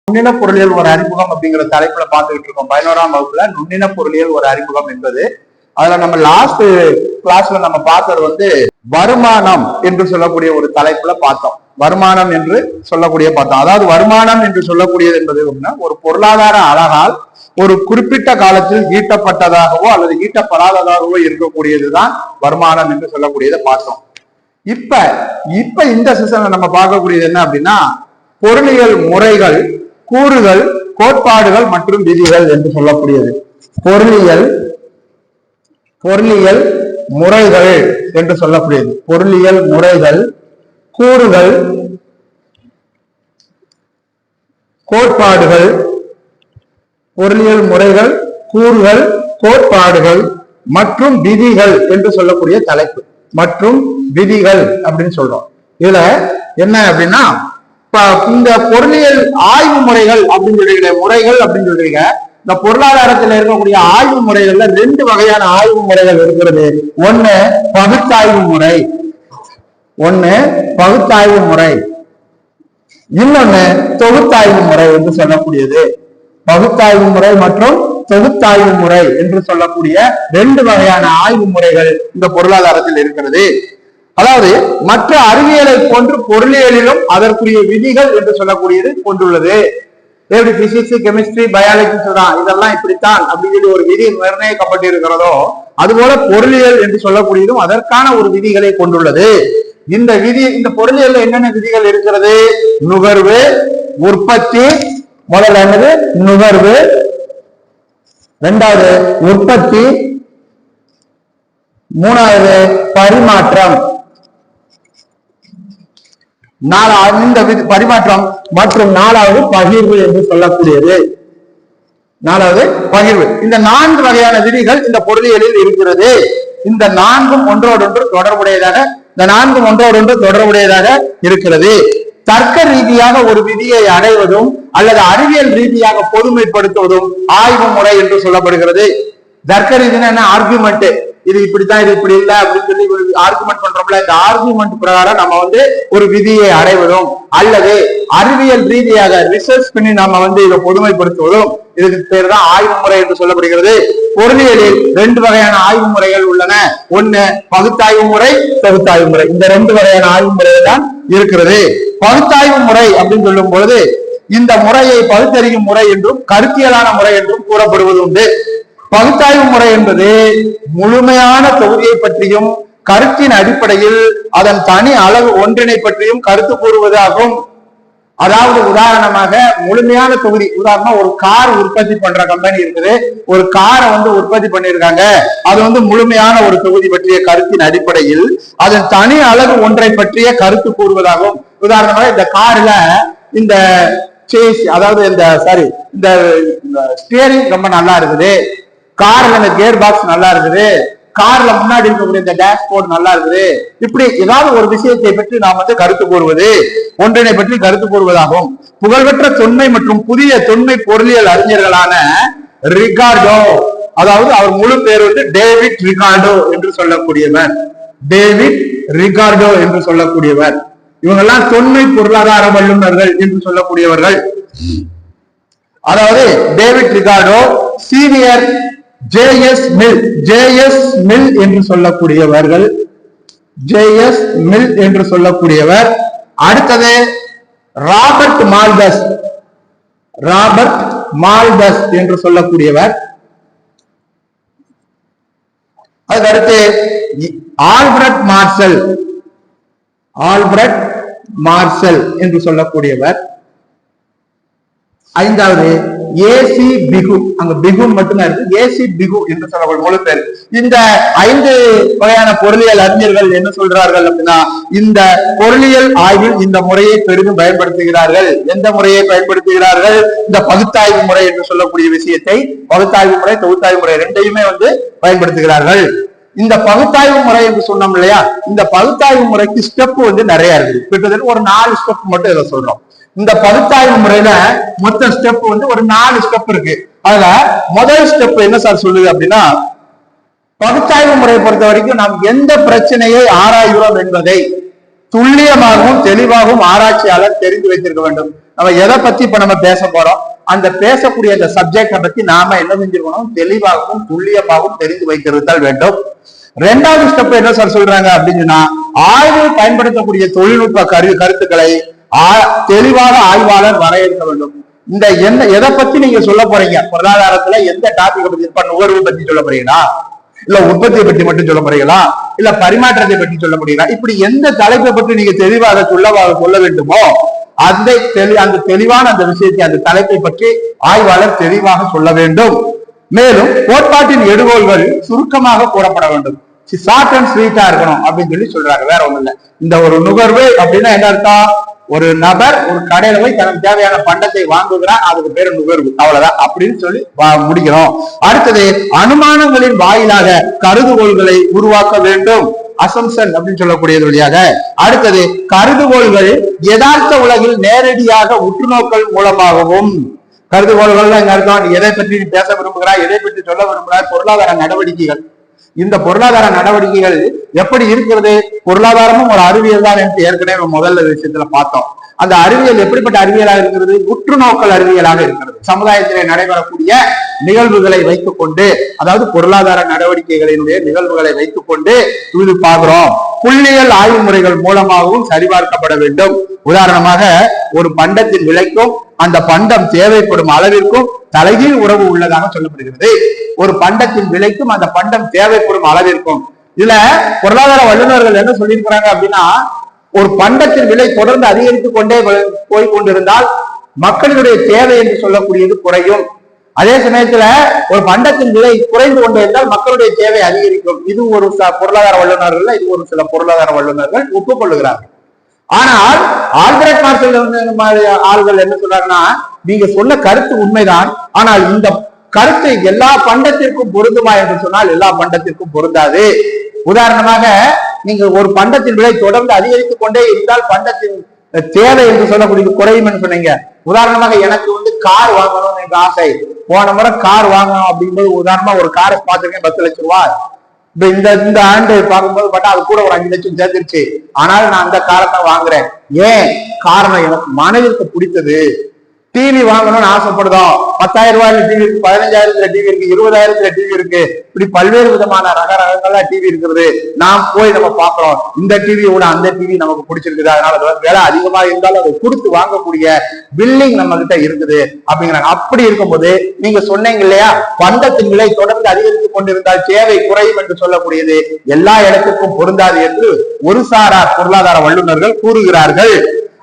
நுண்ணின பொருளியல் ஒரு அறிமுகம் அப்படிங்கிற தலைப்புல பார்த்துக்கிட்டு இருக்கோம். 11ஆம் வகுப்புல நுண்ணின பொருளியல் ஒரு அறிமுகம் என்பது. அதுல நம்ம லாஸ்ட் கிளாஸ்ல நம்ம பார்த்தது வருமானம் என்று சொல்லக்கூடிய ஒரு தலைப்புல பார்த்தோம். வருமானம் என்று சொல்லக்கூடிய பார்த்தோம். அதாவது வருமானம் என்று சொல்லக்கூடியது என்பது ஒரு பொருளாதார அழகால் ஒரு குறிப்பிட்ட காலத்தில் ஈட்டப்பட்டதாகவோ அல்லது ஈட்டப்படாததாகவோ இருக்கக்கூடியதுதான் வருமானம் என்று சொல்லக்கூடியதை பார்த்தோம். இப்ப இந்த செஷன்ல நம்ம பார்க்கக்கூடியது என்ன அப்படின்னா, பொருளியல் முறைகள், கூறுகள், கோட்பாடுகள் மற்றும் விதிகள் என்று சொல்லக்கூடியது. பொருளியல் முறைகள் என்று சொல்லக்கூடியது. பொருளியல் முறைகள், கூறுகள், கோட்பாடுகள். பொருளியல் முறைகள், கூறுகள், கோட்பாடுகள் மற்றும் விதிகள் என்று சொல்லக்கூடிய தலைப்பு. மற்றும் விதிகள் அப்படின்னு சொல்றோம். இதுல என்ன அப்படின்னா, இந்த பொருளியல் ஆய்வு முறைகள் அப்படின்னு சொல்றீங்க, முறைகள் அப்படின்னு சொல்றீங்க. இந்த பொருளாதாரத்தில் இருக்கக்கூடிய ஆய்வு முறைகள்ல 2 வகையான ஆய்வு முறைகள் இருக்கிறது. ஒண்ணு பகுத்தாய்வு முறை, இன்னொன்னு தொகுத்தாய்வு முறை என்று சொல்லக்கூடியது. பகுத்தாய்வு முறை மற்றும் தொகுத்தாய்வு முறை என்று சொல்லக்கூடிய 2 வகையான ஆய்வு முறைகள் இந்த பொருளாதாரத்தில் இருக்கிறது. அதாவது மற்ற அறிவியலை போன்று பொருளியலிலும் அதற்குரிய விதிகள் என்று சொல்லக்கூடியது கொண்டுள்ளது. எப்படி பிசிக்ஸ், கெமிஸ்ட்ரி, பயாலஜி சொல்றான் இதெல்லாம் இப்படித்தான் அப்படின்னு ஒரு விதி நிர்ணயிக்கப்பட்டிருக்கிறதோ, அதுபோல பொருளியல் என்று சொல்லக்கூடியதும் அதற்கான ஒரு விதிகளை கொண்டுள்ளது. இந்த பொருளியல்ல என்னென்ன விதிகள் இருக்கிறது? நுகர்வு, உற்பத்தி. முதல்ல என்னது? நுகர்வு. 2வது உற்பத்தி. 3வது பரிமாற்றம். இந்த பரிமாற்றம் மற்றும் 4வது பகிர்வு என்று சொல்லக்கூடியது. 4வது பகிர்வு. இந்த 4 வகையான விதிகள் இந்த பொருளியலில் இருக்கிறது. இந்த 4ம் ஒன்றோடொன்று தொடர்புடையதாக இருக்கிறது. தர்க்க ரீதியாக ஒரு விதியை அடைவதும் அல்லது அறிவியல் ரீதியாக பொதுமைப்படுத்துவதும் ஆய்வு முறை என்று சொல்லப்படுகிறது. தர்க்க ரீதினா என்ன? ஆர்குமெண்ட். இது இப்படித்தான், இது இப்படி இல்லை அப்படின்னு சொல்லி ஆர்குமெண்ட் பண்றோம்ல, இந்த ஆர்குமெண்ட் பிரகாரம் நம்ம ஒரு விதியை அடைவதும் அல்லது அறிவியல் ரீதியாக ரிசர்ச் பண்ணி நம்ம இதை பொதுமைப்படுத்துவதும் இதுக்கு பேர் தான் ஆய்வு முறை என்று சொல்லப்படுகிறது. பொருளியலில் 2 வகையான ஆய்வு முறைகள் உள்ளன. ஒண்ணு பகுத்தாய்வு முறை, தொகுத்தாய்வு முறை. இந்த 2 வகையான ஆய்வு முறைகள் தான் இருக்கிறது. பகுத்தாய்வு முறை அப்படின்னு சொல்லும் பொழுது இந்த முறையை பகுத்தறியும் முறை என்றும் கருத்தியலான முறை என்றும் கூறப்படுவது உண்டு. பகுத்தாய்வு முறை என்பது முழுமையான தொகுதியை பற்றியும் கருத்தின் அடிப்படையில் அதன் தனி அளவு ஒன்றினை பற்றியும் கருத்து கூறுவதாகும். அதாவது உதாரணமாக முழுமையான தொகுதி, உதாரணமா ஒரு கார் உற்பத்தி பண்ற கம்பெனி இருக்குது, ஒரு காரை உற்பத்தி பண்ணிருக்காங்க. அது முழுமையான ஒரு தொகுதி பற்றிய கருத்தின் அடிப்படையில் அதன் தனி அளவு ஒன்றை பற்றிய கருத்து கூறுவதாகும். உதாரணமாக இந்த கார்ல இந்த சேஸ், அதாவது இந்த ஸ்டியரிங் ரொம்ப நல்லா இருக்குது, கார்ல இந்த கியர் பாக்ஸ் நல்லா இருக்குது, கார்ல முன்னாடி இருக்கக்கூடிய இந்த டேஷ்போர்ட் நல்லா இருக்குது. இப்படி ஏதாவது ஒரு விஷயத்தை பற்றி நாம் கருத்து கூறுவது, ஒன்றினை பற்றி கருத்து கூறுவதாகும். புகழ்பெற்ற தொன்மை மற்றும் புதிய தொன்மை பொருளியல் அறிஞர்களான ரிகார்டோ, அதாவது அவர் முழு பேர் டேவிட் ரிகார்டோ என்று சொல்லக்கூடியவர். டேவிட் ரிகார்டோ என்று சொல்லக்கூடியவர். இவங்கெல்லாம் தொன்மை பொருளாதார வல்லுநர்கள் என்று சொல்லக்கூடியவர்கள். அதாவது David Ricardo, senior JS mill என்று சொல்லக்கூடியவர்கள். ஜேஎஸ் மில் என்று சொல்லக்கூடியவர். அடுத்தது ராபர்ட் மால்பஸ் என்று சொல்லக்கூடியவர். அதுக்கடுத்து ஆல்பர்ட் மார்சல் என்று சொல்லக்கூடியவர். 5வது ஏசி பிகு, அங்க பிகுன் மட்டும்தான் இருக்கு, ஏசி பிகு என்று சொல்லக்கூடிய முழு பேர். இந்த 5 வகையான பொருளியல் அறிஞர்கள் என்ன சொல்றார்கள் அப்படின்னா, இந்த பொருளியல் ஆய்வில் இந்த முறையை பெரிதும் பயன்படுத்துகிறார்கள். எந்த முறையை பயன்படுத்துகிறார்கள்? இந்த பகுத்தாய்வு முறை என்று சொல்லக்கூடிய விஷயத்தை, பகுத்தாய்வு முறை, தொகுத்தாய்வு முறை 2யுமே பயன்படுத்துகிறார்கள். இந்த பகுத்தாய்வு முறை என்று சொன்னோம் இல்லையா, இந்த பகுத்தாய்வு முறைக்கு ஸ்டெப் நிறைய இருக்குது. கிட்டத்தட்ட ஒரு 4 ஸ்டெப் மட்டும் இதை சொல்றோம். இந்த பகுத்தாய்வு முறையில மொத்த ஸ்டெப் ஒரு 4 ஸ்டெப் இருக்கு. அதுல முதல் ஸ்டெப் என்ன சார் சொல்லுது அப்படின்னா, பகுத்தாய்வு முறையை பொறுத்த வரைக்கும் நாம் எந்த பிரச்சனையை ஆராய்கிறோம் என்பதை துல்லியமாகவும் தெளிவாகவும் ஆராய்ச்சியாளர் தெரிந்து வைத்திருக்க வேண்டும். நம்ம எதை பத்தி இப்ப நம்ம பேச போறோம், அந்த பேசக்கூடிய அந்த சப்ஜெக்டை பத்தி நாம என்ன செஞ்சிருக்கணும், தெளிவாகவும் துல்லியமாகவும் தெரிந்து வைத்திருத்தல் வேண்டும். ரெண்டாவது ஸ்டெப் என்ன சார் சொல்றாங்க அப்படின்னா, ஆய்வில் பயன்படுத்தக்கூடிய தொழில்நுட்ப கருத்துக்களை தெளிவாக ஆய்வாளர் வரையறுக்க வேண்டும். இந்த எதை பத்தி நீங்க சொல்ல போறீங்க, பொருளாதாரத்துல எந்த டாபிக் பத்தி, இப்ப நுகர்வு பத்தி சொல்ல போறீங்களா, இல்ல உற்பத்தியை பற்றி மட்டும் சொல்ல போறீங்களா, இல்ல பரிமாற்றத்தை பற்றி சொல்ல முடியுங்களா, இப்படி எந்த தலைப்பை பற்றி நீங்க தெளிவாக சொல்ல வேண்டுமோ அந்த தெளிவான அந்த விஷயத்தை, அந்த தலைப்பை பற்றி ஆய்வாளர் தெளிவாக சொல்ல வேண்டும். மேலும் கோட்பாட்டின் எடுகோள்கள் சுருக்கமாக கூறப்பட வேண்டும். ஷார்ட் அண்ட் ஸ்வீட்டா இருக்கணும் அப்படின்னு சொல்றாங்க. வேற ஒண்ணும் இல்லை. இந்த ஒரு நுகர்வு அப்படின்னா என்ன அர்த்தம், ஒரு நபர் ஒரு கடையில போய் தனக்கு தேவையான பண்டத்தை வாங்குகிறார், அதுக்கு பேரு நுகர்வு, அவ்வளவுதான் அப்படின்னு சொல்லி முடிக்கணும். அடுத்தது அனுமானங்களின் வாயிலாக கருதுகோள்களை உருவாக்க வேண்டும், அசம்சன் அப்படின்னு சொல்லக்கூடியது வழியாக. அடுத்தது கருதுகோள்கள் யதார்த்த உலகில் நேரடியாக உற்றுநோக்கல் மூலமாகவும், கருதுகோள்கள் அர்த்தம் எதை பற்றி பேச விரும்புகிறார், எதை பற்றி சொல்ல விரும்புகிறார், பொருளாதார நடவடிக்கைகள். இந்த பொருளாதார நடவடிக்கைகள் எப்படி இருக்கிறது, பொருளாதாரமும் ஒரு அறிவியல் தான் என்று ஏற்கனவே முதல்ல விஷயத்துல பார்த்தோம். அந்த அறிவியல் எப்படிப்பட்ட அறிவியலாக இருக்கிறது, உற்றுநோக்கல் அறிவியலாக இருக்கிறது. சமுதாயத்திலே நடைபெறக்கூடிய நிகழ்வுகளை வைத்துக் கொண்டு, அதாவது பொருளாதார நடவடிக்கைகளினுடைய நிகழ்வுகளை வைத்துக் கொண்டு இது பார்க்கிறோம். புள்ளியியல் ஆய்வு முறைகள் மூலமாகவும் சரிபார்க்கப்பட வேண்டும். உதாரணமாக ஒரு பண்டத்தின் விலைக்கும் அந்த பண்டம் தேவைப்படும் அளவிற்கும் தலைகீழ் உறவு உள்ளதாக சொல்லப்படுகிறது. ஒரு பண்டத்தின் விலைக்கும் அந்த பண்டம் தேவைப்படும் அளவிற்கும். இதுல பொருளாதார வல்லுநர்கள் என்ன சொல்லியிருக்கிறாங்க அப்படின்னா, ஒரு பண்டத்தின் விலை தொடர்ந்து அதிகரித்துக் கொண்டே போய் கொண்டிருந்தால் மக்களுடைய தேவை என்று சொல்லக்கூடியது குறையும். அதே சமயத்துல ஒரு பண்டத்தின் விலை குறைந்து கொண்டே இருந்தால் மக்களுடைய தேவை அதிகரிக்கும். இது ஒரு பொருளாதார வல்லுநர்கள், இது ஒரு சில பொருளாதார வல்லுநர்கள் ஒப்புக்கொள்ளுகிறார்கள். ஆனால் ஆல்பர்ட் மார்ஷல் ஆள்கள் என்ன சொல்றாங்கன்னா, நீங்க சொன்ன கருத்து உண்மைதான், ஆனால் இந்த கருத்து எல்லா பண்டத்திற்கும் பொருந்துமா என்று சொன்னால் எல்லா பண்டத்திற்கும் பொருந்தாது. உதாரணமாக நீங்க ஒரு பண்டத்தின் விலை தொடர்ந்து அதிகரித்துக் கொண்டே இருந்தால் பண்டத்தின் தேவை என்று சொல்லக்கூடிய குறையும் என்று சொன்னீங்க. உதாரணமாக எனக்கு கார் வாங்கணும்னு எனக்கு ஆசை, போன முறை கார் வாங்கணும் அப்படிங்கும்போது உதாரணமா ஒரு காரை பார்த்துருக்கேன் 10 லட்சம் ரூபாய். இந்த ஆண்டு பார்க்கும்போது பார்த்தா அது கூட ஒரு 5 லட்சம் சேர்ந்துருச்சு. ஆனாலும் நான் அந்த காரை தான் வாங்குறேன். ஏன் காரணம், எனக்கு மனதிற்கு பிடித்தது. டிவி வாங்கணும்னு ஆசைப்படுதோம், 10,000 ரூபாயில டிவி இருக்கு, 15,000 டிவி இருக்கு, 20,000 டிவி இருக்கு, இப்படி பல்வேறு விதமான ரகரகங்களா டிவி இருக்கிறது. நாம் போய் நம்ம பாக்குறோம், இந்த டிவியோட அந்த டிவி நமக்கு பிடிச்சிருக்குது, அதனால விலை அதிகமா இருந்தாலும் அதை கொடுத்து வாங்கக்கூடிய பில்லிங் நம்ம கிட்ட இருக்குது அப்படிங்கிறாங்க. அப்படி இருக்கும்போது நீங்க சொன்னீங்க இல்லையா, பண்டத்தின் விலை தொடர்ந்து அதிகரித்துக் கொண்டிருந்தால் தேவை குறையும் என்று சொல்லக்கூடியது எல்லா இடத்துக்கும் பொருந்தாது என்று ஒரு சாரார் பொருளாதார வல்லுநர்கள் கூறுகிறார்கள்.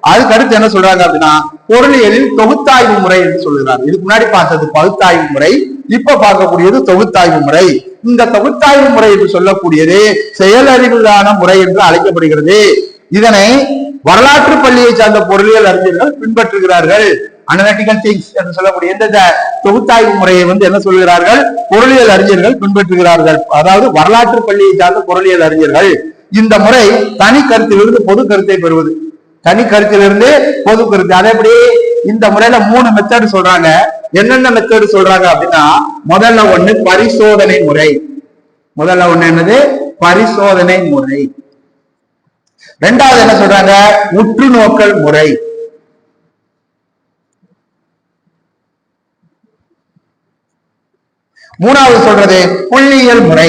அதுக்கு அடுத்து என்ன சொல்றாங்க அப்படின்னா, பொருளியலில் தொகுத்தாய்வு முறை என்று சொல்லுகிறார். இதுக்கு முன்னாடி பார்த்தது பகுத்தாய்வு முறை, இப்ப பார்க்கக்கூடியது தொகுத்தாய்வு முறை. இந்த தொகுத்தாய்வு முறை என்று சொல்லக்கூடியது செயலறிவுதான முறை என்று அழைக்கப்படுகிறது. இதனை வரலாற்று பள்ளியை சார்ந்த பொருளியல் அறிஞர்கள் பின்பற்றுகிறார்கள். அனலிட்டிக்கல் திங்ஸ் என்று சொல்லக்கூடிய இந்த தொகுத்தாய்வு முறையை என்ன சொல்கிறார்கள், பொருளியல் அறிஞர்கள் பின்பற்றுகிறார்கள். அதாவது வரலாற்று பள்ளியை சார்ந்த பொருளியல் அறிஞர்கள். இந்த முறை தனி கருத்திலிருந்து பொது கருத்தை பெறுவது, தனி கருத்திலிருந்து பொது கருத்து. அதே எப்படி இந்த முறையில 3 மெத்தட் சொல்றாங்க. என்னென்ன மெத்தட் சொல்றாங்க அப்படின்னா, முதல்ல ஒண்ணு பரிசோதனை முறை. முதல்ல ஒண்ணு என்னது, பரிசோதனை முறை. ரெண்டாவது என்ன சொல்றாங்க, உற்றுநோக்கல் முறை. மூணாவது சொல்றது புள்ளியியல் முறை.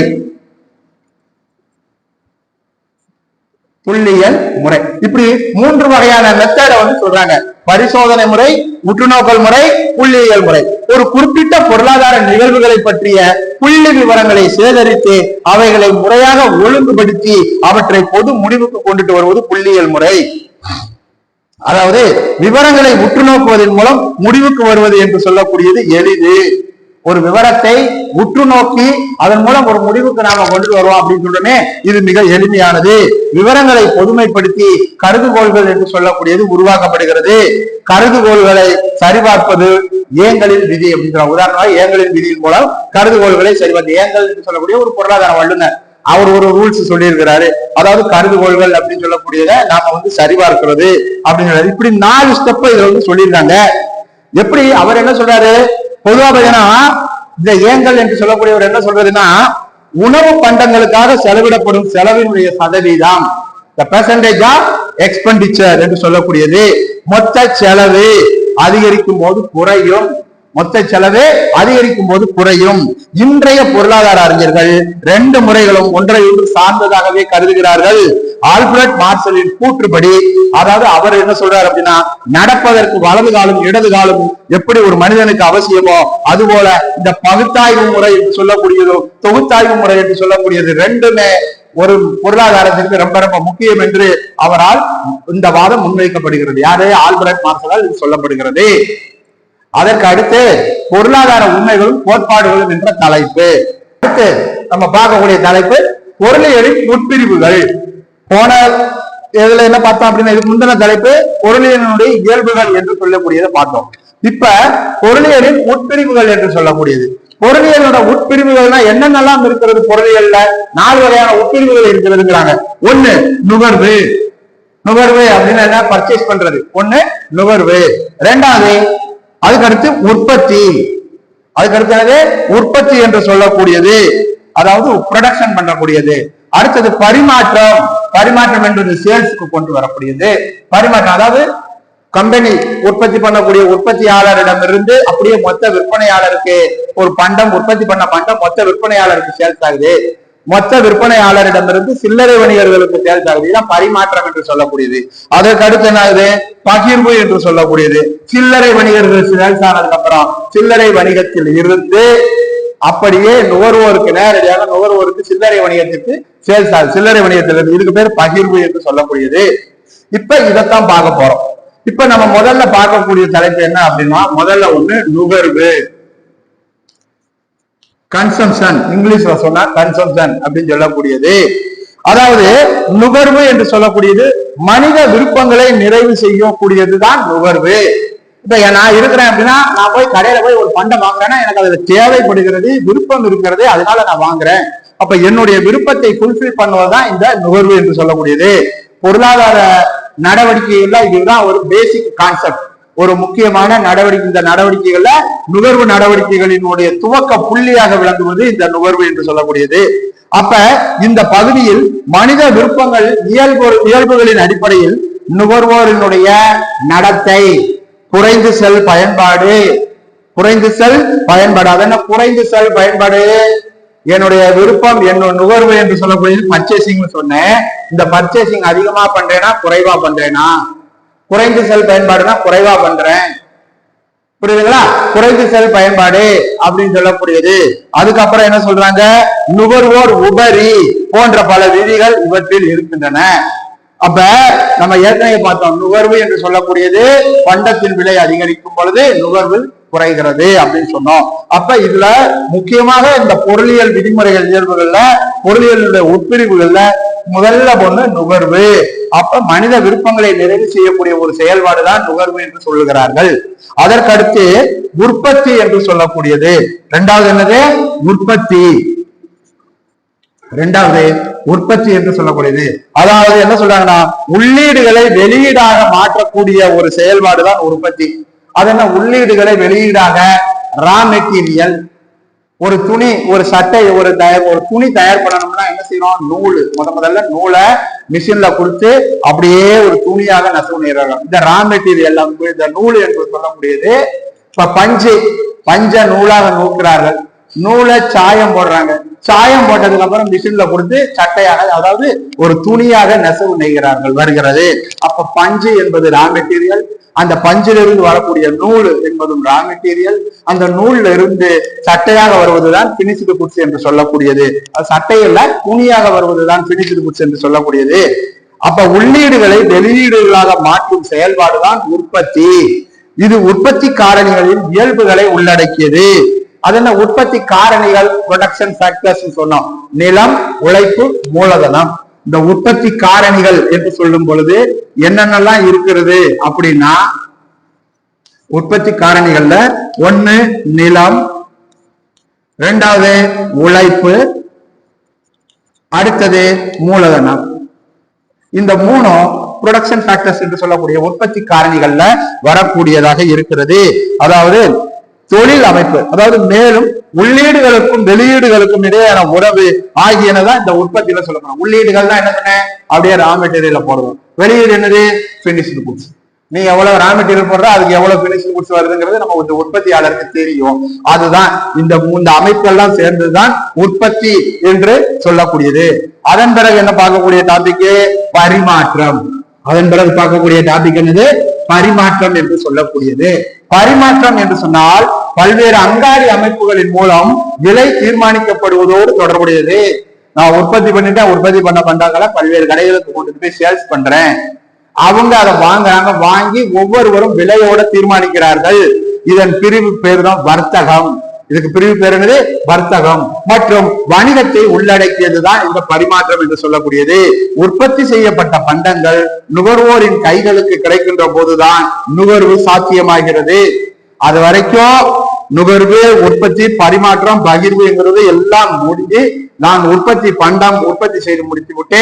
புள்ளியியல் முறை. இப்படி 3 வகையான மெத்தட சொல்றாங்க. பரிசோதனை முறை, உற்றுநோக்கல் முறை, புள்ளியியல் முறை. ஒரு குறிப்பிட்ட பொருளாதார நிகழ்வுகளை பற்றிய புள்ளி விவரங்களை சேகரித்து அவைகளை முறையாக ஒழுங்குபடுத்தி அவற்றை பொது முடிவுக்கு கொண்டுட்டு வருவது புள்ளியியல் முறை. அதாவது விவரங்களை உற்று நோக்குவதன் மூலம் முடிவுக்கு வருவது என்று சொல்லக்கூடியது எளிது. ஒரு விவரத்தை உற்று நோக்கி அதன் மூலம் ஒரு முடிவுக்கு நாம கொண்டு வருவோம் அப்படின்னு சொல்றோமே, இது மிக எளிமையானது. விவரங்களை பொதுமைப்படுத்தி கருதுகோள்கள் என்று சொல்லக்கூடியது உருவாக்கப்படுகிறது. கருதுகோள்களை சரிபார்ப்பது ஏங்கலின் விதி அப்படின்ற உதாரணமாக ஏங்கலின் விதியின் மூலம் கருதுகோள்களை சரிபார்த்து, ஏங்கல் என்று சொல்லக்கூடிய ஒரு பொருளாதார வல்லுநர், அவர் ஒரு ரூல்ஸ் சொல்லியிருக்கிறாரு. அதாவது கருதுகோள்கள் அப்படின்னு சொல்லக்கூடியத நாம சரிபார்க்கிறது அப்படின்னு இப்படி 4 ஸ்டெப் இதுல சொல்லியிருக்காங்க. எப்படி அவர் என்ன சொல்றாரு, பொதுவா பாத்தீங்கன்னா இந்த ஏங்கல் என்று சொல்லக்கூடியவர் என்ன சொல்றதுன்னா, உணவு பண்டங்களுக்காக செலவிடப்படும் செலவினுடைய சதவீதம், the percentage of expenditure என்று சொல்லக்கூடியது, மொத்த செலவு அதிகரிக்கும் போது குறையும். மொத்த செலவு அதிகரிக்கும் போது குறையும். இன்றைய பொருளாதார அறிஞர்கள் ரெண்டு முறைகளும் ஒன்றை ஒன்று சார்ந்ததாகவே கருதுகிறார்கள். ஆல்பர்ட் மார்ஷலின் கூற்றுப்படி, அதாவது அவர் என்ன சொல்றாரு அப்படின்னா, நடப்பதற்கு வலது காலம் இடது காலம் எப்படி ஒரு மனிதனுக்கு அவசியமோ அதுபோல இந்த பகுத்தாய்வு முறை என்று சொல்லக்கூடியதோ தொகுத்தாய்வு முறை என்று சொல்லக்கூடியது ரெண்டுமே ஒரு பொருளாதாரத்திற்கு ரொம்ப ரொம்ப முக்கியம் என்று அவரால் இந்த வாதம் முன்வைக்கப்படுகிறது. யாரு? ஆல்பர்ட் மார்ஷலால் இது சொல்லப்படுகிறது. அதற்கு அடுத்து பொருளாதார உண்மைகளும் கோட்பாடுகளும் என்ற தலைப்பு. அடுத்து நம்ம பார்க்கக்கூடிய தலைப்பு பொருளியலின் உட்பிரிவுகள். போன இதுல என்ன பார்த்தோம் அப்படின்னா, இதுக்கு முந்தின தலைப்பு பொருளியலினுடைய இயல்புகள் என்று சொல்லக்கூடியதை பார்த்தோம். இப்ப பொருளியலின் உட்பிரிவுகள் என்று சொல்லக்கூடியது. பொருளியலோட உட்பிரிவுகள்னா என்னென்னலாம் இருக்கிறது? பொருளியல்ல 4 வகையான உட்பிரிவுகள் இருக்கிறதுங்கிறாங்க. ஒண்ணு நுகர்வு. நுகர்வு அப்படின்னு என்ன? பர்ச்சேஸ் பண்றது. ஒண்ணு நுகர்வு. ரெண்டாவது அதுக்கடுத்து உற்பத்தி. அதுக்கடுத்து உற்பத்தி என்று சொல்லக்கூடியது, அதாவது ப்ரொடக்ஷன் பண்ணக்கூடியது. அடுத்தது பரிமாற்றம். பரிமாற்றம் என்பது சேல்ஸுக்கு கொண்டு வரக்கூடியது. பரிமாற்றம் அதாவது கம்பெனி உற்பத்தி பண்ணக்கூடிய உற்பத்தியாளரிடமிருந்து அப்படியே மொத்த விற்பனையாளருக்கு ஒரு பண்டம், உற்பத்தி பண்ண பண்டம் மொத்த விற்பனையாளருக்கு சேல்ஸ் ஆகுது. மொத்த விற்பனையாளரிடமிருந்து சில்லறை வணிகர்களுக்கு சேல்ஸ் ஆகுது. இதான் பரிமாற்றம் என்று சொல்லக்கூடியது. அதற்கு அடுத்து என்ன ஆகுது? பகிர்வு என்று சொல்லக்கூடியது. சில்லறை வணிகர்கள் சேல்ஸ் ஆனதுக்கு அப்புறம் சில்லறை வணிகத்தில் இருந்து அப்படியே நுகர்வோருக்கு நேரடியாக நுகர்வோருக்கு சில்லறை வணிகத்திற்கு சேல்ஸ் ஆகுது. சில்லறை வணிகத்தில் இதுக்கு பேர் பகிர்வு என்று சொல்லக்கூடியது. இப்ப இதைத்தான் பார்க்க போறோம். இப்ப நம்ம முதல்ல பார்க்கக்கூடிய தலைப்பு என்ன அப்படின்னா, முதல்ல ஒண்ணு நுகர்வு. கன்சம்ஷன், இங்கிலீஷ்ல சொன்னா கன்சம்ஷன் அப்படின்னு சொல்லக்கூடியது. அதாவது நுகர்வு என்று சொல்லக்கூடியது மனித விருப்பங்களை நிறைவு செய்யக்கூடியதுதான் நுகர்வு. இப்ப நான் இருக்கிறேன் அப்படின்னா, நான் போய் கடையில போய் ஒரு பண்டம் வாங்குறேன்னா எனக்கு அதுல தேவைப்படுகிறது, விருப்பம் இருக்கிறது, அதனால நான் வாங்குறேன். அப்ப என்னுடைய விருப்பத்தை ஃபுல்ஃபில் பண்ணுவதுதான் இந்த நுகர்வு என்று சொல்லக்கூடியது. பொருளாதார நடவடிக்கைகள்ல இதுதான் ஒரு பேசிக் கான்செப்ட், ஒரு முக்கியமான நடவடிக்கை. இந்த நடவடிக்கைகள்ல நுகர்வு நடவடிக்கைகளினுடைய துவக்க புள்ளியாக விளங்குவது இந்த நுகர்வு என்று சொல்லக்கூடியது. அப்ப இந்த பகுதியில் மனித விருப்பங்கள் இயல்புகளின் அடிப்படையில் நுகர்வோரினுடைய நடத்தை, குறைந்து செல் பயன்பாடு. குறைந்து செல் பயன்பாடு அது என்ன? குறைந்து செல் பயன்பாடு என்னுடைய விருப்பம், என்னோட நுகர்வு என்று சொல்லக்கூடியது பர்ச்சேசிங் சொன்னேன். இந்த பர்ச்சேசிங் அதிகமா பண்றேனா குறைவா பண்றேனா? குறைந்து செல் பயன்பாடுனா குறைவா பண்றேன், புரியுதுங்களா? குறைந்து செல் பயன்பாடு அப்படின்னு சொல்லக்கூடியது. அதுக்கப்புறம் என்ன சொல்றாங்க? நுகர்வோர் உபரி போன்ற பல விதிகள் இவற்றில் இருக்கின்றன. அப்ப நம்ம ஏற்கனவே பார்த்தோம், நுகர்வு என்று சொல்லக்கூடியது பண்டத்தின் விலை அதிகரிக்கும் பொழுது நுகர்வு குறைகிறது அப்படின்னு சொன்னோம். அப்ப இதுல முக்கியமாக இந்த பொருளியல் விதிமுறைகள் இயல்புகள்ல பொருளியலுடைய உட்பிரிவுகள்ல முதல்ல ஒண்ணு நுகர்வு. அப்ப மனித விருப்பங்களை நிறைவு செய்யக்கூடிய ஒரு செயல்பாடுதான் நுகர்வு என்று சொல்லுகிறார்கள். அதற்கடுத்து உற்பத்தி என்று சொல்லக்கூடியது. இரண்டாவது என்னது? உற்பத்தி. இரண்டாவது உற்பத்தி என்று சொல்லக்கூடியது. அதாவது என்ன சொல்றாங்கன்னா, உள்ளீடுகளை வெளியீடாக மாற்றக்கூடிய ஒரு செயல்பாடுதான் உற்பத்தி. அது என்ன? உள்ளீடுகளை வெளியீடாக ரா மெட்டீரியல், ஒரு துணி, ஒரு சட்டை, ஒரு துணி தயார் பண்ணணும்னா என்ன செய்யணும்? நூல். முதல்ல நூலை மிஷின்ல கொடுத்து அப்படியே ஒரு துணியாக நெசவு நெய்றாங்க. இந்த ரா மெட்டீரியல், இந்த நூல் என்று சொல்லக்கூடியது. இப்ப பஞ்ச நூலாக நூற்கிறார்கள். நூலை சாயம் போடுறாங்க. சாயம் போட்டதுக்கு அப்புறம் மிஷின்ல கொடுத்து சட்டையாக, அதாவது ஒரு துணியாக நெசவு நெய்கிறார்கள் வருகிறது. அப்ப பஞ்சு என்பது ரா மெட்டீரியல், அந்த பஞ்சிலிருந்து வரக்கூடிய நூல் என்பதும் ரா மெட்டீரியல், அந்த நூல்ல இருந்து சட்டையாக வருவதுதான் பினிஷ்டு குட்ஸ் என்று சொல்லக்கூடியது. சட்டையில துணியாக வருவதுதான் பினிஷ்டு குட்ஸ் என்று சொல்லக்கூடியது. அப்ப உள்ளீடுகளை வெளியீடுகளாக மாற்றும் செயல்பாடுதான் உற்பத்தி. இது உற்பத்தி காரணிகளின் இயல்புகளை உள்ளடக்கியது. அது என்ன? உற்பத்தி காரணிகள், ப்ரொடக்ஷன் ஃபேக்டர்ஸ் சொன்னோம். நிலம், உழைப்பு, மூலதனம். இந்த உற்பத்தி காரணிகள் என்று சொல்லும் பொழுது என்னென்னலாம் இருக்கிறது அப்படின்னா, உற்பத்தி காரணிகள்ல ஒண்ணு நிலம், இரண்டாவது உழைப்பு, அடுத்தது மூலதனம். இந்த மூணும் ப்ரொடக்ஷன் ஃபேக்டர்ஸ் என்று சொல்லக்கூடிய உற்பத்தி காரணிகள்ல வரக்கூடியதாக இருக்கிறது. அதாவது தொழில் அமைப்பு, அதாவது மேலும் உள்ளீடுகளுக்கும் வெளியீடுகளுக்கும் இடையேயான உறவு ஆகியனதான் இந்த உற்பத்தியில சொல்லப்படும். உள்ளீடுகள் தான் என்ன பண்ண? அப்படியே ரா மெட்டீரியல போடுவோம். வெளியீடு என்னது? Finished goods. நீ எவ்வளவு ரா மெட்டீரியல் போடுற, அதுக்கு எவ்வளவு பினிஷிங் குட்ஸ் வருதுங்கிறது நம்ம இந்த உற்பத்தியாளருக்கு தெரியும். அதுதான் இந்த அமைப்புகள்லாம் சேர்ந்துதான் உற்பத்தி என்று சொல்லக்கூடியது. அதன் பிறகு என்ன பார்க்கக்கூடிய டாபிக்? பரிமாற்றம். அதன் பிறகு பார்க்கக்கூடிய டாபிக் என்னது? பரிமாற்றம் என்று சொல்லக்கூடியது. பரிமாற்றம் என்று சொன்னால் பல்வேறு அங்காடி அமைப்புகளின் மூலம் விலை தீர்மானிக்கப்படுவதோடு தொடர்புடையது. நான் உற்பத்தி பண்ணிட்டேன், உற்பத்தி பண்ண பண்றாங்கள பல்வேறு கடைகளுக்கு கொண்டு போய் சேல்ஸ் பண்றேன், அவங்க அதை வாங்குறாங்க, வாங்கி ஒவ்வொருவரும் விலையோட தீர்மானிக்கிறார்கள். இதன் பிரிவு பேர் தான் வர்த்தகம். இதுக்கு பிரிவு பேர் என்னது? வர்த்தகம். மற்றும் வணிகத்தை உள்ளடக்கியதுதான் இந்த பரிமாற்றம் என்று சொல்லக்கூடியது. உற்பத்தி செய்யப்பட்ட பண்டங்கள் நுகர்வோரின் கைகளுக்கு கிடைக்கின்ற போதுதான் நுகர்வு சாத்தியமாகிறது. அது வரைக்கும் நுகர்வு, உற்பத்தி, பரிமாற்றம், பகிர்வுங்கிறது எல்லாம் முடிஞ்சு நான் பண்டம் உற்பத்தி செய்து முடித்து விட்டு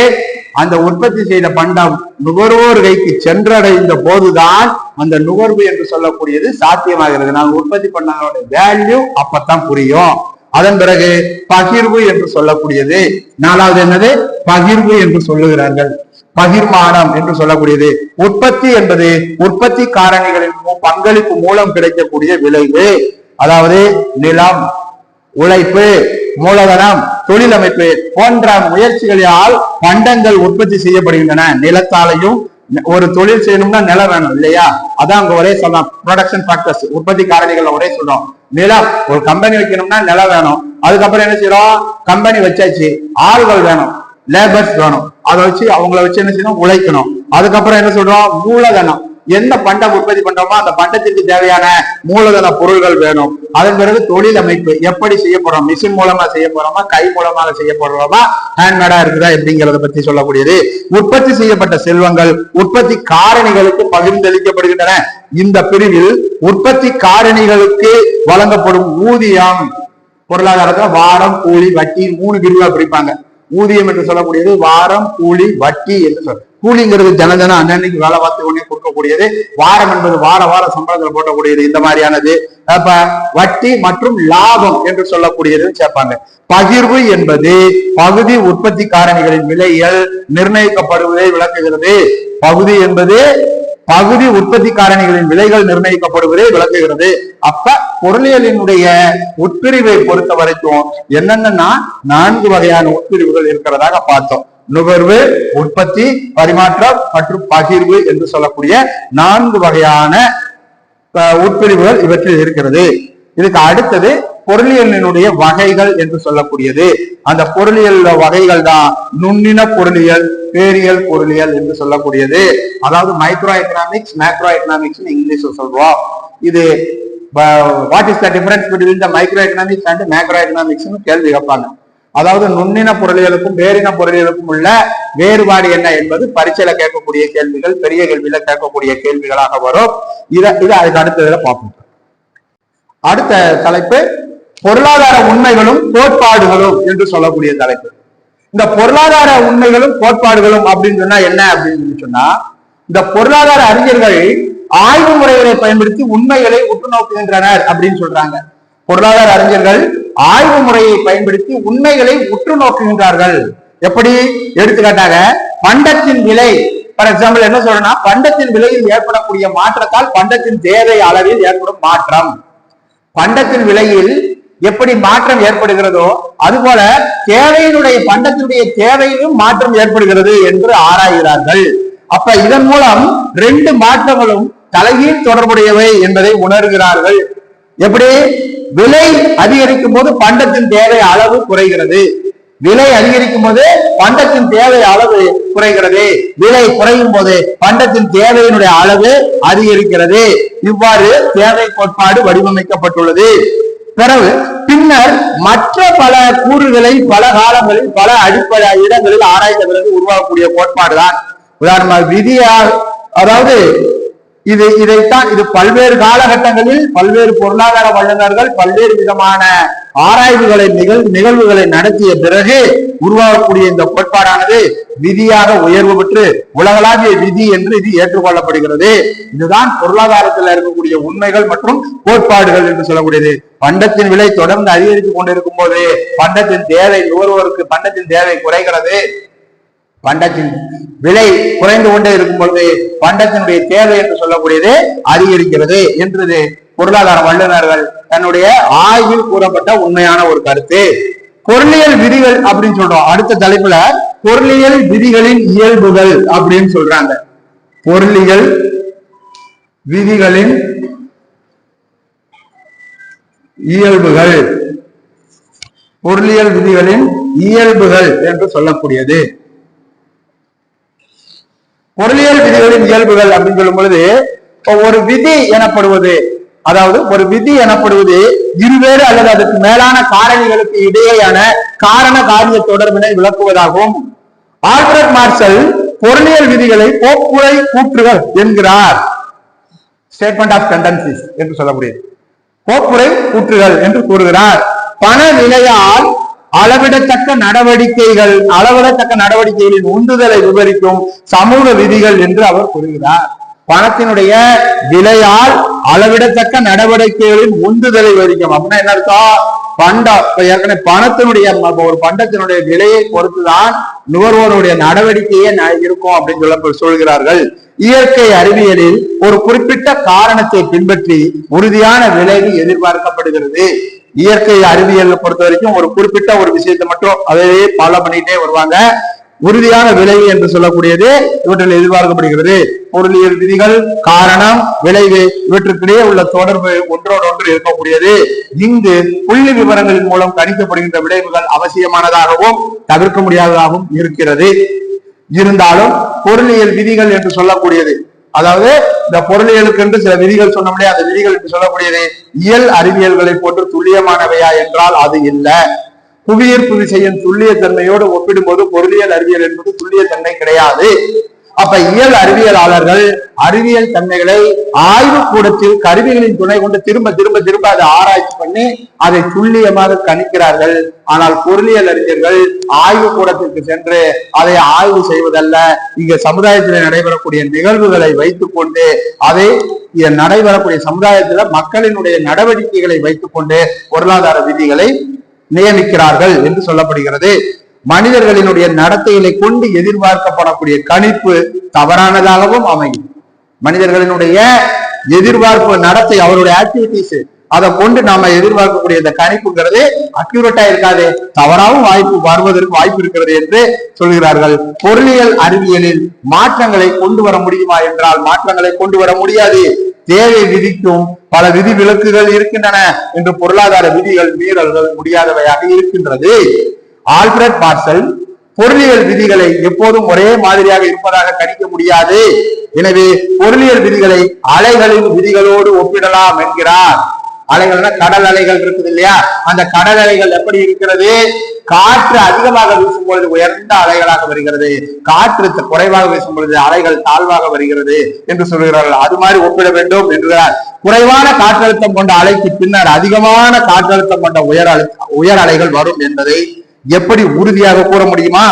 அந்த உற்பத்தி செய்த பண்டம் நுகர்வோர் கைக்கு சென்றடைந்த போதுதான் அந்த நுகர்வு என்று சொல்லக்கூடியது சாத்தியமாகிறது. நான் உற்பத்தி பண்ணதோட வேல்யூ அப்பதான் புரியும். அதன் பிறகு பகிர்வு என்று சொல்லக்கூடியது. நாலாவது என்னது? பகிர்வு என்று சொல்லுகிறார்கள். பகிர்மானம் என்று சொல்லக்கூடியது. உற்பத்தி என்பது உற்பத்தி காரணிகளின் பங்களிப்பு மூலம் கிடைக்கக்கூடிய விளைவு. அதாவது நிலம், உழைப்பு, மூலதனம், தொழிலமைப்பு போன்ற முயற்சிகளால் பண்டங்கள் உற்பத்தி செய்யப்படுகின்றன. நிலத்தாலையும் ஒரு தொழில் செய்யணும்னா நிலம் வேணும் இல்லையா? அதான் அங்க ஒரே சொல்லலாம், ப்ரொடக்ஷன் ஃபேக்டர்ஸ், உற்பத்தி காரணிகள் ஒரே சொல்றோம். நிலம், ஒரு கம்பெனி வைக்கணும்னா நிலம் வேணும். அதுக்கப்புறம் என்ன செய்யறோம்? கம்பெனி வச்சாச்சு, ஆள்கள் வேணும், லேபர்ஸ் வேணும். அதை வச்சு அவங்கள வச்சு என்ன செய்யணும்? உழைக்கணும். அதுக்கப்புறம் என்ன சொல்றோம்? மூலதனம். எந்த பண்டம் உற்பத்தி பண்றோமோ அந்த பண்டத்திற்கு தேவையான மூலதன பொருள்கள் வேணும். அதன் பிறகு தொழில் அமைப்பு, எப்படி செய்ய போறோம்? மிஷின் மூலமா செய்ய போறோமா, கை மூலமாக செய்ய போறோமா, ஹேண்ட்மேடா இருக்குதா எப்படிங்கிறத பத்தி சொல்லக்கூடியது. உற்பத்தி செய்யப்பட்ட செல்வங்கள் உற்பத்தி காரணிகளுக்கு பகிர்ந்தளிக்கப்படுகின்றன. இந்த பிரிவில் உற்பத்தி காரணிகளுக்கு வழங்கப்படும் ஊதியம், பொருளாதாரத்துல வாரம், கூலி, வட்டி 3 பிரிவா பிரிப்பாங்க. ஊதியம் என்று சொல்லக்கூடியது வாரம், கூலி, வட்டி என்று சொல்ல. கூலிங்கிறது ஜனஜன அன்னன்னைக்கு வேலை பார்த்து உடனே கொடுக்கக்கூடியது. வாரம் என்பது வார சம்பளத்தில் போட்டக்கூடியது. இந்த மாதிரியானது. அப்ப வட்டி மற்றும் லாபம் என்று சொல்லக்கூடியது சேர்ப்பாங்க. பகிர்வு என்பது பகுதி உற்பத்தி காரணிகளின் விலைகள் நிர்ணயிக்கப்படுவதை விளக்குகிறது. பகுதி என்பது பகுதி உற்பத்தி காரணிகளின் விலைகள் நிர்ணயிக்கப்படுவதை விளக்குகிறது. அப்ப பொருளியலினுடைய உட்பிரிவை பொறுத்த வரைக்கும் என்னென்னா 4 வகையான உட்பிரிவுகள் இருக்கிறதாக பார்த்தோம். நுகர்வு, உற்பத்தி, பரிமாற்றம் மற்றும் பகிர்வு என்று சொல்லக்கூடிய 4 வகையான உட்பிரிவுகள் இவற்றில் இருக்கிறது. இதுக்கு அடுத்தது பொருளியலினுடைய வகைகள் என்று சொல்லக்கூடியது. அந்த பொருளியல் வகைகள் தான் நுண்ணின பொருளியல், பேரியல் பொருளியல் என்று சொல்லக்கூடியது. அதாவது micro economics, macro economics English சொல்றோம். இது what is the difference between the micro economics and macro economics கேள்வி கேட்பாங்க. அதாவது நுண்ணின பொருளியலுக்கும் பேரின பொருளியலுக்கும் உள்ள வேறுபாடு என்ன என்பது பரீட்சையில கேட்கக்கூடிய கேள்விகள், பெரிய கேள்வியில கேட்கக்கூடிய கேள்விகளாக வரும். இதை அதுக்கு அடுத்ததுல பார்ப்போம். அடுத்த தலைப்பு பொருளாதார உண்மைகளும் கோட்பாடுகளும் என்று சொல்லக்கூடிய தலைப்பு. இந்த பொருளாதார உண்மைகளும் கோட்பாடுகளும் அப்படின்னு சொன்னா என்ன அப்படின்னு சொன்னா, இந்த பொருளாதார அறிஞர்கள் ஆய்வு முறைகளை பயன்படுத்தி உண்மைகளை உற்று நோக்குகின்றனர் அப்படின்னு சொல்றாங்க. பொருளாதார அறிஞர்கள் ஆய்வு முறையை பயன்படுத்தி உண்மைகளை உற்று நோக்குகின்றார்கள். எப்படி? எடுத்துக்காட்டாக பண்டத்தின் விலை, ஃபார் எக்ஸாம்பிள் என்ன சொல்றேன்னா, பண்டத்தின் விலையில் ஏற்படக்கூடிய மாற்றத்தால் பண்டத்தின் தேவை அளவில் ஏற்படும் மாற்றம். பண்டத்தின் விலையில் எப்படி மாற்றம் ஏற்படுகிறதோ அதுபோல தேவையினுடைய பண்டத்தினுடைய தேவையிலும் மாற்றம் ஏற்படுகிறது என்று ஆராய்கிறார்கள். அப்ப இதன் மூலம் 2 மாற்றங்களும் தலைகீழ் தொடர்புடையவை என்பதை உணர்கிறார்கள். எப்படி? விலை அதிகரிக்கும் போது பண்டத்தின் தேவை அளவு குறைகிறது, விலை அதிகரிக்கும் போது பண்டத்தின் தேவை அளவு குறைகிறது, விலை குறையும் போது பண்டத்தின் தேவையினுடைய அளவு அதிகரிக்கிறது. இவ்வாறு தேவை கோட்பாடு வடிவமைக்கப்பட்டுள்ளது. பிறகு பின்னர் மற்ற பல கூறுகளை பல காலங்களில் பல அடிப்படை இடங்களில் ஆராய்ந்த பிறகு உருவாகக்கூடிய கோட்பாடு தான். உதாரணமாக விதியா, அதாவது இதைத்தான் இது பல்வேறு காலகட்டங்களில் பல்வேறு பொருளாதார வல்லுநர்கள் பல்வேறு விதமான ஆராய்வுகளை நிகழ்வுகளை நடத்திய பிறகு உருவாகக்கூடிய இந்த கோட்பாடானது விதியாக உயர்வு பெற்று உலகளாவிய விதி என்று இது ஏற்றுக்கொள்ளப்படுகிறது. இதுதான் பொருளாதாரத்தில் இருக்கக்கூடிய உண்மைகள் மற்றும் கோட்பாடுகள் என்று சொல்லக்கூடியது. பண்டத்தின் விலை தொடர்ந்து அதிகரித்துக் கொண்டிருக்கும் போது பண்டத்தின் தேவை, நுகர்வோருக்கு பண்டத்தின் தேவை குறைகிறது. பண்டத்தின் விலை குறைந்து கொண்டே இருக்கும் பொழுது பண்டத்தினுடைய தேவை என்று சொல்லக்கூடியது அதிகரிக்கிறது என்றது பொருளாதார வல்லுநர்கள் தன்னுடைய ஆய்வில் கூறப்பட்ட உண்மையான ஒரு கருத்து. பொருளியல் விதிகள் அப்படின்னு சொல்றோம். அடுத்த தலைப்புல பொருளியல் விதிகளின் இயல்புகள் அப்படின்னு சொல்றாங்க. பொருளியல் விதிகளின் இயல்புகள், பொருளியல் விதிகளின் இயல்புகள் என்று சொல்லக்கூடியது. பொருளியல் விதிகளின் இயல்புகள் அப்படின்னு சொல்லும் பொழுது ஒரு விதி எனப்படுவது, அதாவது ஒரு விதி எனப்படுவது இருவேறு அல்லது அதற்கு மேலான காரணிகளுக்கு இடையேயான காரண காரிய தொடர்பினை விளக்குவதாகும். ஆல்ஃபிரட் மார்ஷல் பொருளியல் விதிகளை போக்குறை கூற்றுகள் என்கிறார். ஸ்டேட்மெண்ட் ஆஃப் டெண்டன்சிஸ் என்று சொல்லக்கூடியது போக்குறை கூற்றுகள் என்று கூறுகிறார். பண நிலையால் அளவிடத்தக்க நடவடிக்கைகளின் உந்துதலை விவரிக்கும் சமூக விதிகள் என்று அவர் கூறுகிறார். பணத்தினுடைய விலையால் அளவிடத்தக்க நடவடிக்கைகளின் உந்துதலை விவரிக்கும் அப்படின்னா என்ன அர்த்தம்? ஏற்கனவே பணத்தினுடைய ஒரு பண்டத்தினுடைய விலையை பொறுத்துதான் நுகர்வோருடைய நடவடிக்கையே இருக்கும் அப்படின்னு சொல்கிறார்கள். இயற்கை அறிவியலில் ஒரு குறிப்பிட்ட காரணத்தை பின்பற்றி உறுதியான விளைவு எதிர்பார்க்கப்படுகிறது. இயற்கை அறிவியல் பொறுத்த வரைக்கும் ஒரு குறிப்பிட்ட ஒரு விஷயத்தை மட்டும் அதையே ஃபாலோ பண்ணிட்டே வருவாங்க. உறுதியான விளைவு என்று சொல்லக்கூடியது இவற்றில் எதிர்பார்க்கப்படுகிறது. பொருளியல் விதிகள், காரணம், விளைவு இவற்றுக்கிடையே உள்ள தொடர்பு ஒன்றோடு ஒன்று இருக்கக்கூடியது. இங்கு புள்ளி விவரங்களின் மூலம் கணிக்கப்படுகின்ற விளைவுகள் அவசியமானதாகவும் தவிர்க்க முடியாததாகவும் இருக்கிறது. இருந்தாலும் பொருளியல் விதிகள் என்று சொல்லக்கூடியது, அதாவது இந்த பொருளியலுக்கு என்று சில விதிகள் சொன்னோம்லே, அந்த விதிகள் என்று சொல்லக்கூடியது இயல் அறிவியல்களை போன்று துல்லியமானவையா என்றால் அது இல்லை. புவியீர்ப்பு விசையின் துல்லிய தன்மையோடு ஒப்பிடும்போது பொருளியல் அறிவியல் என்பது துல்லிய தன்மை கிடையாது. அப்ப இயல் அறிவியலாளர்கள் அறிவியல் தன்மைகளை ஆய்வு கூடத்தில் கருவிகளின் துணை கொண்டு திரும்ப திரும்ப திரும்ப அதை ஆராய்ச்சி பண்ணி அதை துல்லியமாக கணிக்கிறார்கள். ஆனால் பொருளியல் அறிஞர்கள் ஆய்வு கூடத்திற்கு சென்று அதை ஆய்வு செய்வதல்ல, இங்க சமுதாயத்தில் நடைபெறக்கூடிய நிகழ்வுகளை வைத்துக் கொண்டு அதை நடைபெறக்கூடிய சமுதாயத்துல மக்களினுடைய நடவடிக்கைகளை வைத்துக் கொண்டு பொருளாதார விதிகளை நியமிக்கிறார்கள் என்று சொல்லப்படுகிறது. மனிதர்களினுடைய நடத்தைகளை கொண்டு எதிர்பார்க்கப்படக்கூடிய கணிப்பு தவறானதாகவும் அமையும். மனிதர்களினுடைய எதிர்பார்ப்பு நடத்தை, அவருடைய ஆக்டிவிட்டிஸ், அதை கொண்டு நாம எதிர்பார்க்கக்கூடிய இந்த கணிப்புங்கிறது அக்யூரேட்டா இருக்காது, தவறாகவும் வருவதற்கு வாய்ப்பு இருக்கிறது என்று சொல்கிறார்கள். பொருளியல் அறிவியலில் மாற்றங்களை கொண்டு வர முடியுமா என்றால் மாற்றங்களை கொண்டு வர முடியாது. தேவை விதிக்கும் பல விதி விலக்குகள் இருக்கின்றன என்று பொருளாதார விதிகள் மீறல்கள் முடியாதவையாக இருக்கின்றது. ஆல்ஃபிரட் மார்ஷல் பொருளியல் விதிகளை எப்போதும் ஒரே மாதிரியாக இருப்பதாக கணிக்க முடியாது. எனவே பொருளியல் விதிகளை அலைகளின் விதிகளோடு ஒப்பிடலாம் என்கிறார். அலைகள்னா கடல் அலைகள் இருக்குது இல்லையா, அந்த கடல் அலைகள் எப்படி இருக்கிறது? காற்று அதிகமாக வீசும் பொழுது உயர்ந்த அலைகளாக வருகிறது, காற்று குறைவாக வீசும் பொழுது அலைகள் தாழ்வாக வருகிறது என்று சொல்கிறார்கள். அது மாதிரி ஒப்பிட வேண்டும் என்கிறார். குறைவான காற்றழுத்தம் கொண்ட அலைக்கு பின்னர் அதிகமான காற்றழுத்தம் கொண்ட உயர் அலைகள் வரும் என்பதை எப்படி உறுதியாக கூற முடியுமா?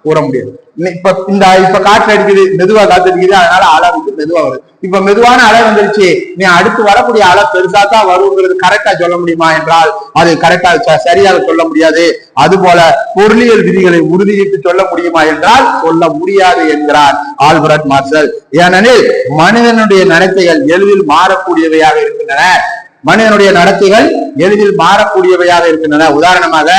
கூற முடியாது. இப்ப காற்று அடிக்குது, மெதுவா காற்று அடிக்குது, அதனால அலை வந்து மெதுவா வருது. இப்ப மெதுவான அலை வந்துருச்சு, நீ அடுத்து வரக்கூடிய அலை பெருசா தான் வருங்கிறது கரெக்டா சொல்ல முடியுமா என்றால் அது கரெக்டா சரியாக சொல்ல முடியாது. அது போல பொருளியல் விதிகளை உறுதியிட்டு சொல்ல முடியுமா என்றால் சொல்ல முடியாது என்கிறார் ஆல்ஃபிரட் மார்ஷல். ஏனெனில் மனிதனுடைய நடத்தைகள் எளிதில் மாறக்கூடியவையாக இருக்கின்றன. மனிதனுடைய நடத்தைகள் எளிதில் மாறக்கூடியவையாக இருக்கின்றன. உதாரணமாக,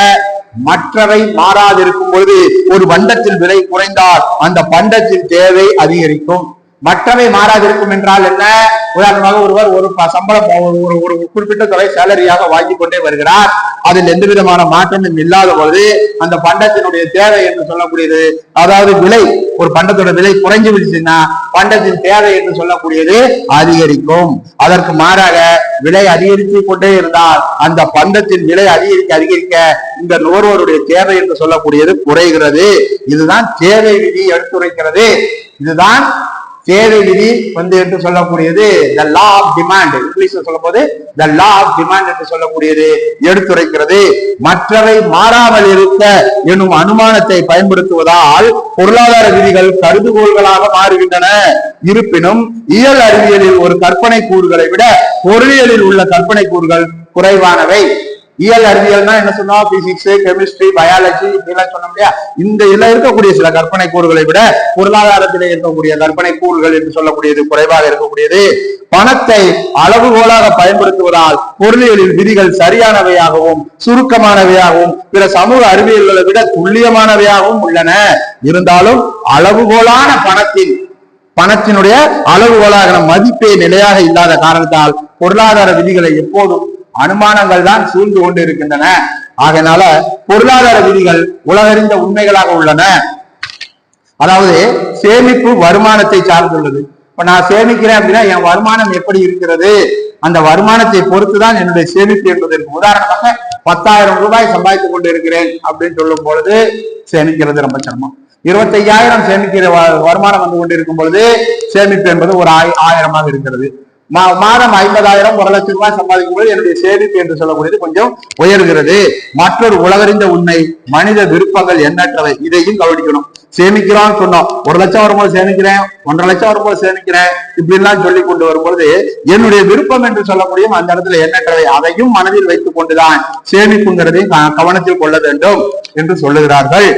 மற்றவை மாறாதிருக்கும் பொழுது ஒரு பண்டத்தில் விலை குறைந்தால் அந்த பண்டத்தின் தேவை அதிகரிக்கும். மற்றவை மாறாதிருக்கும் என்றால் என்ன? உதாரணமாக ஒருவர் ஒரு சம்பளம் ஒரு குறிப்பிட்ட தொகை சேலரியாக வாங்கி கொண்டே வருகிறார், அதில் எந்த விதமான மாற்றமும் இல்லாத பொழுது அந்த பண்டத்தினுடைய தேவை என்று சொல்லக்கூடியது, அதாவது விலை, ஒரு பண்டத்தோட விலை குறைஞ்சு விடுச்சுன்னா பண்டத்தின் தேவை என்று சொல்லக்கூடியது அதிகரிக்கும். அதற்கு மாறாக விலை அதிகரித்து கொண்டே இருந்தால் அந்த பண்டத்தின் விலை அதிகரிக்க இந்த நுகர்வோருடைய தேவை என்று சொல்லக்கூடியது குறைகிறது. இதுதான் தேவை விதி எடுத்துரைக்கிறது. இதுதான் தேவை விதி என்று சொல்லக்கூடியது the law of demand, இங்கிலீஷ்ல சொல்லும் போது the law of demand என்று சொல்லக்கூடியது எடுத்துரைக்கிறது. மற்றவை மாறாமல் இருக்க எனும் அனுமானத்தை பயன்படுத்துவதால் பொருளாதார விதிகள் கருதுகோள்களாக மாறுகின்றன. இருப்பினும் இயல் அறிவியலில் ஒரு கற்பனை கூறுகளை விட பொருளியலில் உள்ள கற்பனை கூறுகள் குறைவானவை. இயல் அறிவியல்னா என்ன சொன்னோம், பிசிக்ஸ், கெமிஸ்ட்ரி, பயாலஜி இதெல்லாம் சொன்னோம் இல்லையா. இந்த இதுல இருக்கக்கூடிய சில கற்பனை கூறுகளை விட பொருளாதாரத்திலே இருக்கக்கூடிய கற்பனை கூறுகள் என்று சொல்லக்கூடியது குறைவாக இருக்கக்கூடியது. பணத்தை அளவுகோலாக பயன்படுத்துவதால் பொருளியலில் விதிகள் சரியானவையாகவும் சுருக்கமானவையாகவும் பிற சமூக அறிவியல்களை விட துல்லியமானவையாகவும் உள்ளன. இருந்தாலும் அளவுகோலான பணத்தினுடைய அளவுகோலாக மதிப்பே நிலையாக இல்லாத காரணத்தால் பொருளாதார விதிகளை எப்போதும் அனுமானங்கள் தான் சூழ்ந்து கொண்டு இருக்கின்றன. ஆகையினால பொருளாதார விதிகள் உலகறிந்த உண்மைகளாக உள்ளன. அதாவது சேமிப்பு வருமானத்தை சார்ந்துள்ளது. இப்ப நான் சேமிக்கிறேன் அப்படின்னா என் வருமானம் எப்படி இருக்கிறது, அந்த வருமானத்தை பொறுத்துதான் என்னுடைய சேமிப்பு என்பதற்கு உதாரணமாக 10,000 ரூபாய் சம்பாதித்துக் கொண்டு இருக்கிறேன் அப்படின்னு சொல்லும் பொழுது சேமிக்கிறது ரொம்ப சிரமம். 25,000 சேமிக்கிற வருமானம் வந்து கொண்டிருக்கும் பொழுது சேமிப்பு என்பது ஒரு 1000 இருக்கிறது. மாதம் 50,000 1 லட்சம் ரூபாய் சம்பாதிக்கும் போது என்னுடைய சேமிப்பு என்று சொல்லக்கூடியது கொஞ்சம் உயர்கிறது. மற்றொரு உலகறிந்த உண்மை, மனித விருப்பங்கள் எண்ணற்றவை. இதையும் கவனிக்கணும். சேமிக்கிறோம் சொன்னோம், 1 லட்சம் வரும்போது சேமிக்கிறேன், 1.5 லட்சம் வரும்போது சேமிக்கிறேன், இப்படிலாம் சொல்லி கொண்டு வரும்பொழுது என்னுடைய விருப்பம் என்று சொல்லக்கூடிய அந்த இடத்துல எண்ணற்றவை, அதையும் மனதில் வைத்துக் கொண்டுதான் சேமிப்புங்கிறதையும் கவனத்தில் கொள்ள வேண்டும் என்று சொல்லுகிறார்கள்.